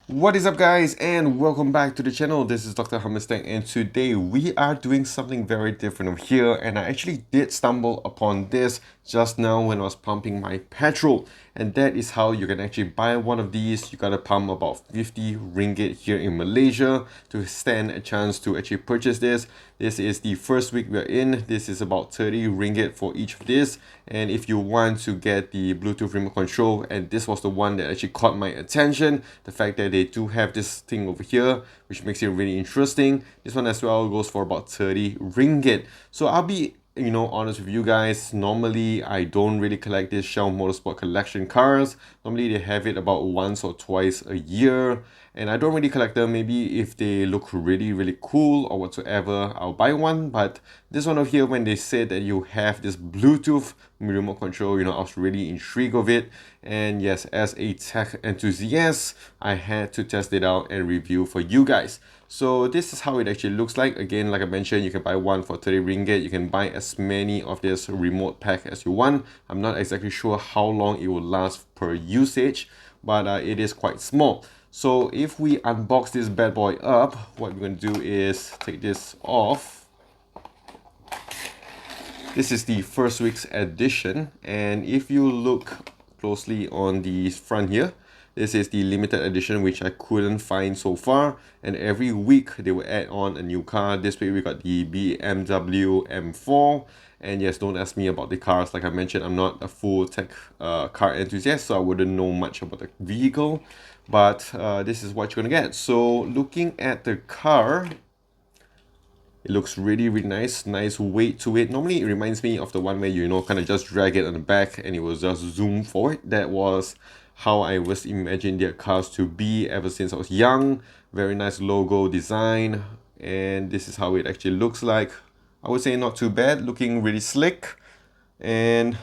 What is up, guys, and welcome back to the channel. This is Dr. Hammerstein, and today we are doing something very different over here, and I actually did stumble upon this just now when I was pumping my petrol, and that is how you can actually buy one of these. You gotta pump about 50 ringgit here in Malaysia to stand a chance to actually purchase this. This is the first week we're in. This is about 30 ringgit for each of this, and if you want to get the Bluetooth remote control, and this was the one that actually caught my attention, the fact that they do have this thing over here, which makes it really interesting. This one as well goes for about 30 ringgit. So I'll be honest with you guys. Normally I don't really collect these Shell Motorsport collection cars. Normally they have it about once or twice a year, and I don't really collect them. Maybe if they look really cool or whatsoever, I'll buy one. But this one over here, when they said that you have this Bluetooth remote control, I was really intrigued of it. And yes, as a tech enthusiast, I had to test it out and review for you guys. So this is how it actually looks like. Again, like I mentioned, you can buy one for 30 ringgit. You can buy as many of this remote pack as you want. I'm not exactly sure how long it will last per usage, but it is quite small. So if we unbox this bad boy up, what we're going to do is take this off. This is the first week's edition, and if you look closely on the front here, this is the limited edition, which I couldn't find so far, and every week they will add on a new car. This week we got the BMW M4, and yes, don't ask me about the cars. Like I mentioned, I'm not a full tech car enthusiast, so I wouldn't know much about the vehicle, but this is what you're gonna get. So looking at the car, it looks really nice weight to it. Normally it reminds me of the one where kind of just drag it on the back and it will just zoom forward. That was how I was imagining their cars to be ever since I was young. Very nice logo design, and this is how it actually looks like. I would say not too bad, looking really slick. And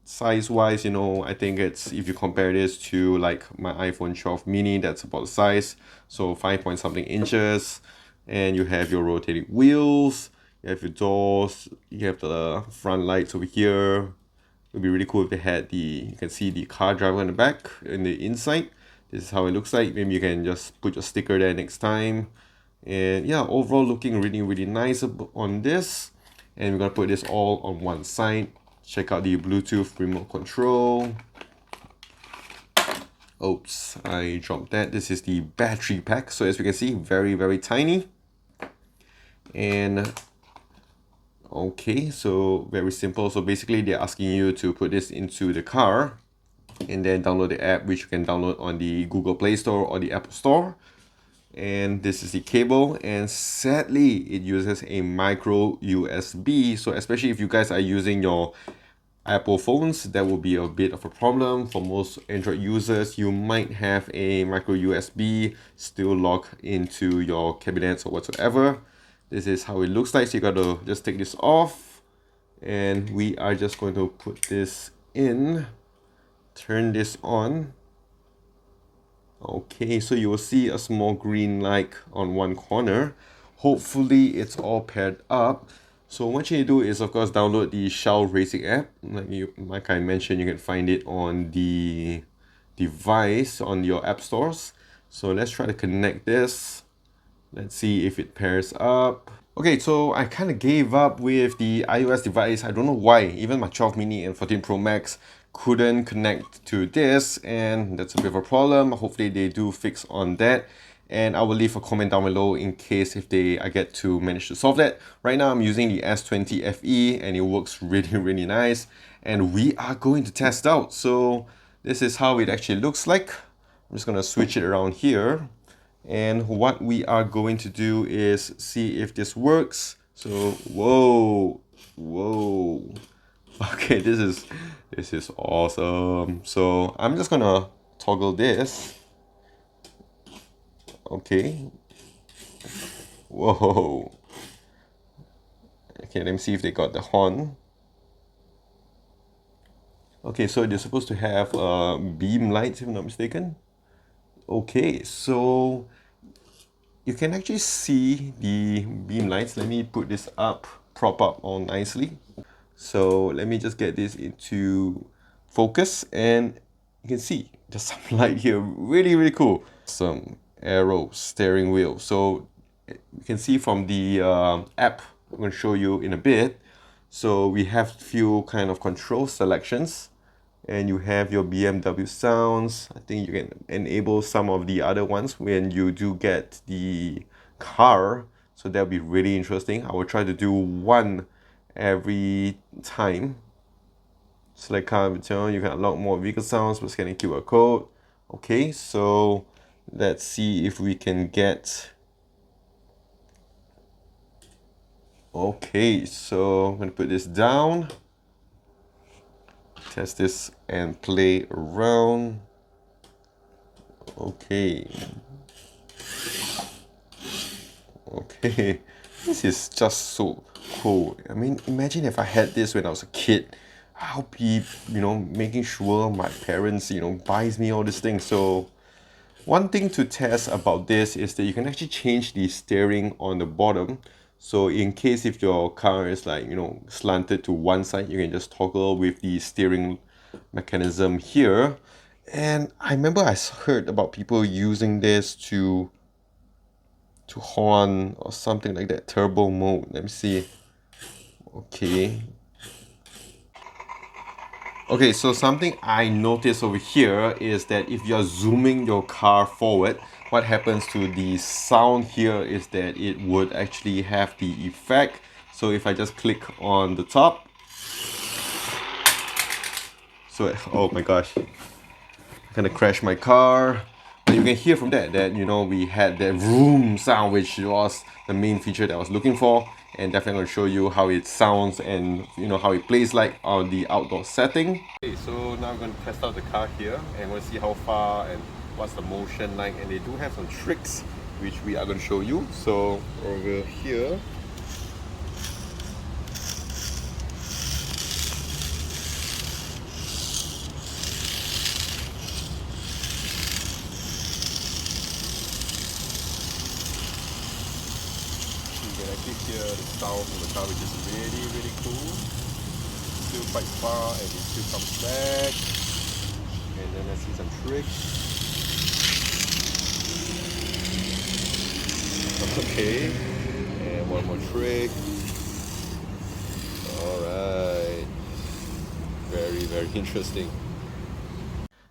size wise, I think it's, if you compare this to like my iPhone 12 mini, that's about the size. So 5 point something inches, and you have your rotating wheels, you have your doors, you have the front lights over here. It would be really cool if they had you can see the car driver in the back, in the inside. This is how it looks like. Maybe you can just put your sticker there next time. And yeah, overall looking really nice on this. And we're gonna put this all on one side. Check out the Bluetooth remote control. Oops, I dropped that. This is the battery pack. So as you can see, very tiny. And okay, so very simple. So basically they're asking you to put this into the car and then download the app, which you can download on the Google Play Store or the Apple Store. And this is the cable, and sadly it uses a micro USB. So especially if you guys are using your Apple phones, that will be a bit of a problem. For most Android users, you might have a micro USB still locked into your cabinets or whatsoever. This is how it looks like. So you gotta just take this off, and we are just going to put this in, turn this on. Okay, so you will see a small green light on one corner. Hopefully it's all paired up. So what you need to do is, of course, download the Shell Racing app. Like I mentioned, you can find it on the device on your app stores. So let's try to connect this. Let's see if it pairs up. Okay, so I kind of gave up with the iOS device. I don't know why. Even my 12 mini and 14 Pro Max couldn't connect to this, and that's a bit of a problem. Hopefully they do fix on that, and I will leave a comment down below in case if I get to manage to solve that. Right now I'm using the S20 FE, and it works really nice, and we are going to test out. So this is how it actually looks like. I'm just gonna switch it around here. And what we are going to do is see if this works. So whoa. Okay, this is awesome. So I'm just gonna toggle this. Okay. Whoa. Okay, let me see if they got the horn. Okay, so they're supposed to have beam lights, if I'm not mistaken. Okay, so you can actually see the beam lights. Let me put this up, prop up all nicely. So let me just get this into focus, and you can see There's some light here, really cool. Some arrow steering wheel. So you can see from the app I'm going to show you in a bit. So we have few kind of control selections, and you have your BMW sounds. I think you can enable some of the other ones when you do get the car. So that'll be really interesting. I will try to do one every time. Select car return. You can unlock more vehicle sounds by scanning QR code. Okay, so let's see if we can get. Okay, so I'm gonna put this down, test this and play around. Okay. Okay, this is just so cool. I mean, imagine if I had this when I was a kid. I'll be, making sure my parents, buys me all these things. So one thing to test about this is that you can actually change the steering on the bottom. So in case if your car is like, slanted to one side, you can just toggle with the steering mechanism here. And I remember I heard about people using this to horn or something like that. Turbo mode. Let me see. Okay. Okay, so something I noticed over here is that if you're zooming your car forward, what happens to the sound here is that it would actually have the effect. So if I just click on the top, so oh my gosh, I'm gonna crash my car. But you can hear from that we had that vroom sound, which was the main feature that I was looking for, and definitely going to show you how it sounds and how it plays like on the outdoor setting. Okay, so now I'm going to test out the car here and we'll see how far and what's the motion like, and they do have some tricks which we are going to show you. So over here, you can actually hear the sound of the car, which is really cool. Still quite far and it still comes back. And then let's see some tricks. Okay, and one more trick. Alright, very interesting.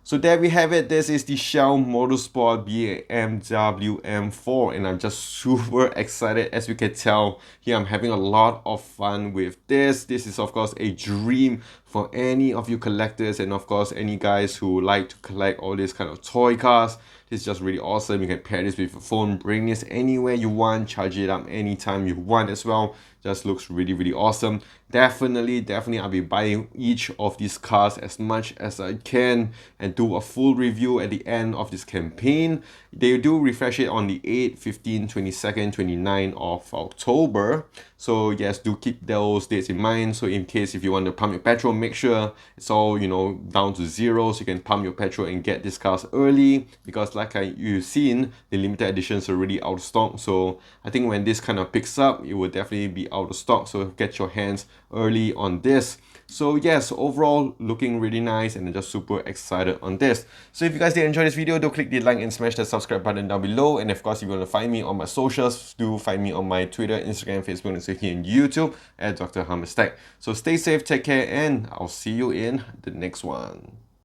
So there we have it. This is the Shell Motorsport BMW M4, and I'm just super excited. As you can tell here, I'm having a lot of fun with this. This is of course a dream for any of you collectors, and of course any guys who like to collect all these kind of toy cars. This is just really awesome. You can pair this with your phone, bring this anywhere you want, charge it up anytime you want as well. Just looks really awesome. Definitely I'll be buying each of these cars as much as I can and do a full review at the end of this campaign. They do refresh it on the 8th, 15th, 22nd, 29th of October. So yes, do keep those dates in mind. So in case if you want to pump your petrol, make sure it's all down to zero, so you can pump your petrol and get these cars early, because like you've seen, the limited editions are already out of stock. So I think when this kind of picks up, it will definitely be out of stock, so get your hands early on this. So yes, overall looking really nice, and I'm just super excited on this. So if you guys did enjoy this video, do click the like and smash the subscribe button down below. And of course, if you want to find me on my socials, do find me on my Twitter, Instagram, Facebook, and also here on YouTube at Dr. Hummus Tech. So stay safe, take care, and I'll see you in the next one.